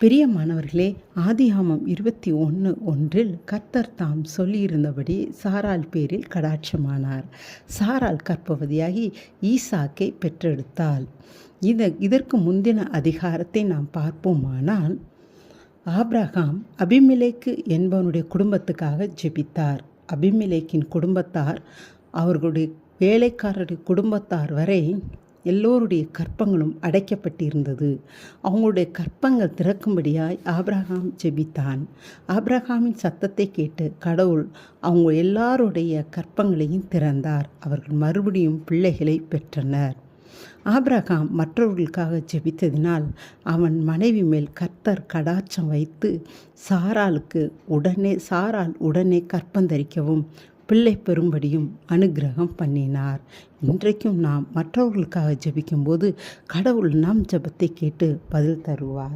பிரியமானவர்களே, ஆதியாகமம் 21:1 கர்த்தர் தாம் சொல்லியிருந்தபடி சாராள் பேரில் கடாட்சமானார். சாராள் கர்ப்பவதியாகி ஈசாக்கை பெற்றெடுத்தாள். இதற்கு முந்தின அதிகாரத்தை நாம் பார்ப்போமானால், ஆபிரகாம் அபிமெலேக்கு என்பவனுடைய குடும்பத்துக்காக ஜெபித்தார். அபிமெலேக்கின் குடும்பத்தார், அவர்களுடைய வேலைக்காரருடைய குடும்பத்தார் வரை எல்லோருடைய கற்பங்களும் அடைக்கப்பட்டிருந்தது. அவங்களுடைய கற்பங்கள் திறக்கும்படியாய் ஆபிரகாம் ஜெபித்தான். ஆபிரகாமின் சத்தத்தை கேட்டு கடவுள் அவங்க எல்லாருடைய கற்பங்களையும் திறந்தார். அவர்கள் மறுபடியும் பிள்ளைகளை பெற்றனர். ஆபிரகாம் மற்றவர்களுக்காக ஜெபித்ததினால் அவன் மனைவி மேல் கர்த்தர் கடாட்சம் வைத்து சாராள் உடனே கற்பந்தரிக்கவும் பிள்ளை பெறும்படியும் அனுக்கிரகம் பண்ணினார். இன்றைக்கும் நாம் மற்றவர்களுக்காக ஜெபிக்கும்போது கடவுள் நம் ஜெபத்தை கேட்டு பதில் தருவார்.